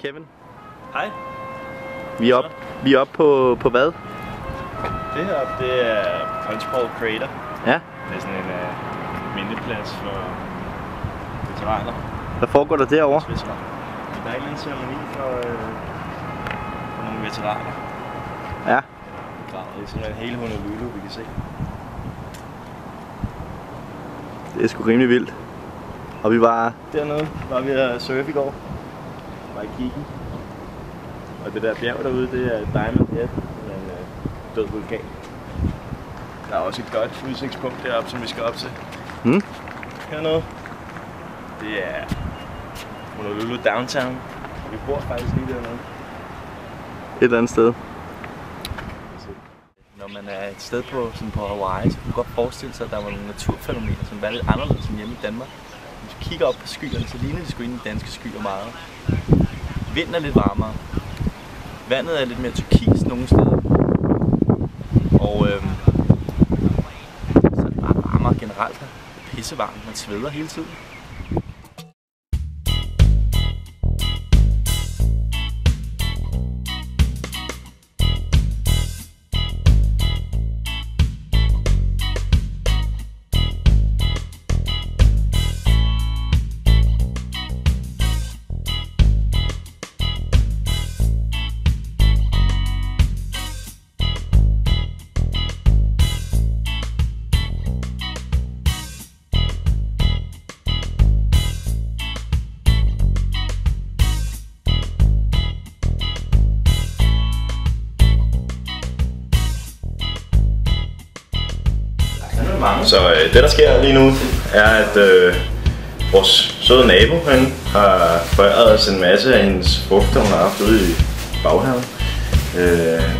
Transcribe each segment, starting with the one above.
Kevin. Hej. Vi er oppe på hvad? Det her det er Punchbowl Crater. Ja. Det er sådan en mindeplads for veteraner. Hvad foregår der derovre? Der er en ceremoni for nogle veteraner. Ja. Det er simpelthen hele Honolulu, vi kan se. Det er sgu rimelig vildt. Og vi var Dernede var vi at surfe i går. Var i Kiggen. Og det der bjerg derude, det er Diamond Head, en død vulkan. Der er også et godt udsigtspunkt deroppe, som vi skal op til. Hernede. Det er Honolulu Downtown. Vi bor faktisk lige dernede. et eller andet sted. Når man er et sted på Hawaii, så kan man godt forestille sig, at der var nogle naturfænomener, som er lidt anderledes end hjemme i Danmark. Hvis vi kigger op på skyerne, så ligner de sgu inde i danske skyer meget. Vinden er lidt varmere. Vandet er lidt mere turkis nogle steder. Og så er det bare varmere generelt her. Det er pissevarmt, man sveder hele tiden. Så det der sker lige nu er, at vores søde nabo har foræret os en masse af hendes frugter, hun har haft ude i baghaven.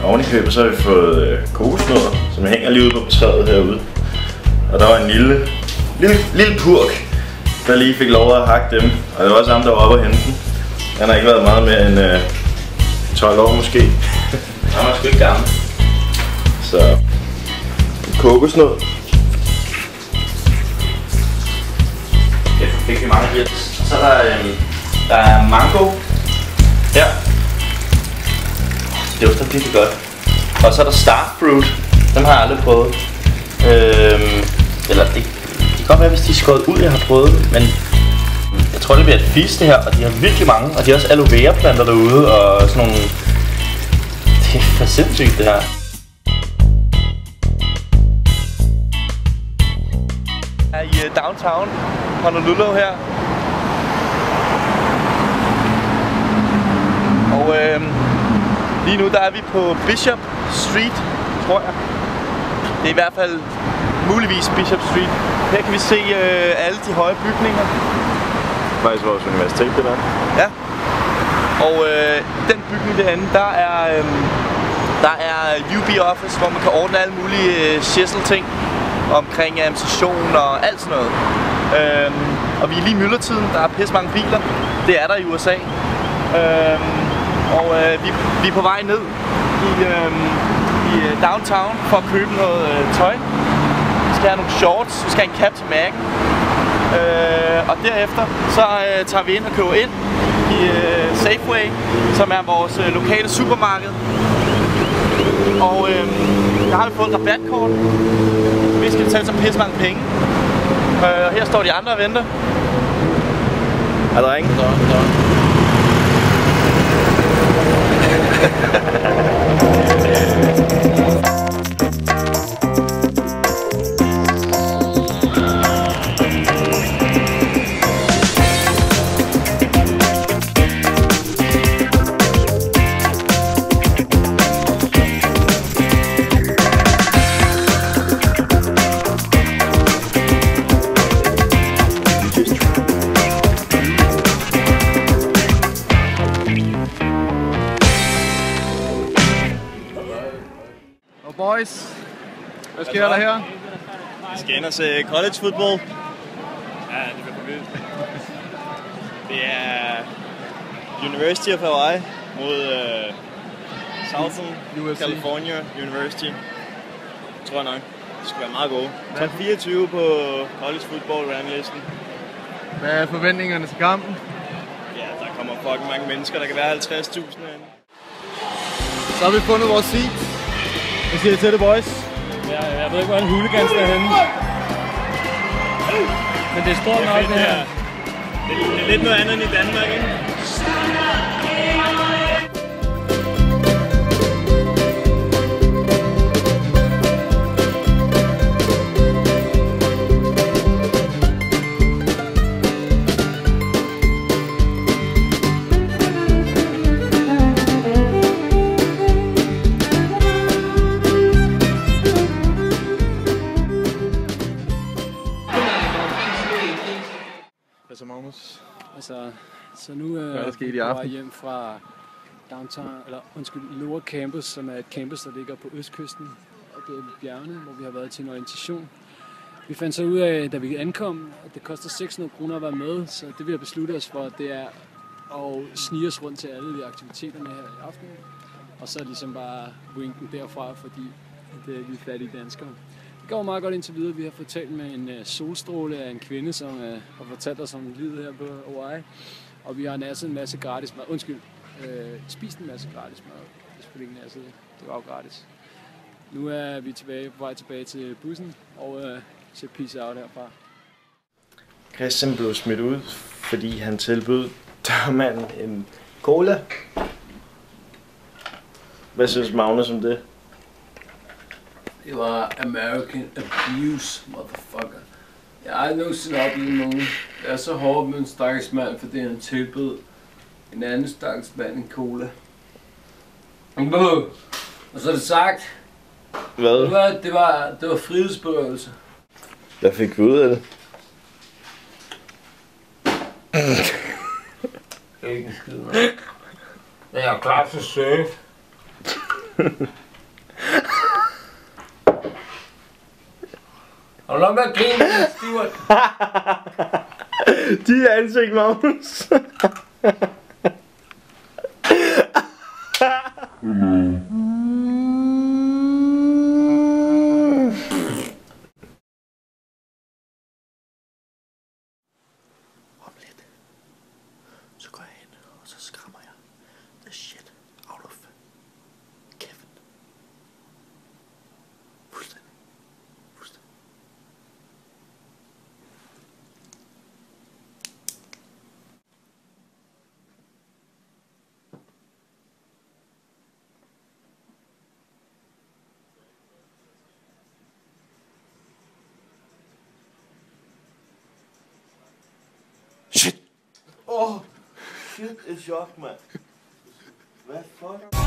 Oven i købet så har vi fået kokosnødder, som hænger lige ude på træet herude. Og der var en lille purk, der lige fik lov at hakke dem. Og det var også ham, der var oppe og hente den. Han har ikke været meget mere end 12 år måske. Han var sgu ikke gammel. Så en kokosnød. Det fik vi mange af. Så er der er mango her. Det dufter virkelig godt. Og så er der starfruit. Dem har jeg aldrig prøvet. Eller det kan godt være, hvis de er skåret ud, jeg har prøvet. Men jeg tror, det bliver et feast det her. Og de har virkelig mange. Og de har også aloe vera planter derude. Og sådan nogle... Det er for sindssygt det her. Er i downtown Honolulu her. Og lige nu der er vi på Bishop Street, tror jeg. Det er i hvert fald muligvis Bishop Street. Her kan vi se alle de høje bygninger. Faktisk vores universitet det der. Ja. Og den bygning derinde, der er UB Office, hvor man kan ordne alle mulige shizzle-ting omkring administration og alt sådan noget. Og vi er lige i myldretiden, der er pisse mange biler. Det er der i USA. Vi er på vej ned i downtown for at købe noget tøj. Vi skal have nogle shorts, vi skal have en cap til Mac'en. Og derefter så tager vi ind og køber ind i Safeway, som er vores lokale supermarked. Og der har vi fået et rabatkort. Vi skal betale så pisse mange penge. Og her står de andre og venter. Er der ingen? Boys, hvad sker der her? Vi skal ind og se college football. Ja, det bliver for vildt. Det er University of Hawaii mod Southern California University. Tror jeg nok. Det skal være meget gode. Top 24 på college football ranglisten. Hvad er forventningerne til kampen? Ja, der kommer fucking mange mennesker. Der kan være 50.000 herinde. Så har vi fundet vores seat. Hvad siger I til det, boys? Jeg ved ikke, hvor en hooligans er henne. Men det er stort nok, det her. Det er lidt noget andet end i Danmark, ikke? Altså Magnus. Så nu er der sket i jeg aften? hjem fra Lower Campus, som er et campus, der ligger på østkysten. Og det er bjergene, hvor vi har været til en orientation. Vi fandt så ud af, da vi ankom, at det koster 600 kroner at være med, så det vi har besluttet os for, det er at snige os rundt til alle de aktiviteterne her i aften. Og så ligesom bare winken derfra, fordi det er vi fattige danskere. Det går meget godt indtil videre. Vi har fået talt med en solstråle af en kvinde, som har fortalt os om livet her på Hawaii. Og vi har nasset en masse gratis mad. Spist en masse gratis mad. Det er selvfølgelig ikke nasset. Det var jo gratis. Nu er vi på vej tilbage til bussen og til peace out herfra. Christian blev smidt ud, fordi han tilbød dørmanden en cola. Hvad synes Magnus om det? Det var American abuse, motherfucker. Jeg har aldrig nogensinde oplevet nogen. Det er så hårdt med en stakkels mand, fordi han tilbød en anden stakkels mand en cola. Og så er det sagt. Hvad? Det var frihedsberøvelse. Hvad fik vi ud af det? Ikke en skid, man. Men jeg er klar til surf. Hold op med at grine, Stuart. Dit ansigt, Magnus. Om lidt, så går jeg hen, og så skræmmer jeg the shit out of Kevin. Fuldstændig. Shit! Shit, et chok, mand. Hvad fuck?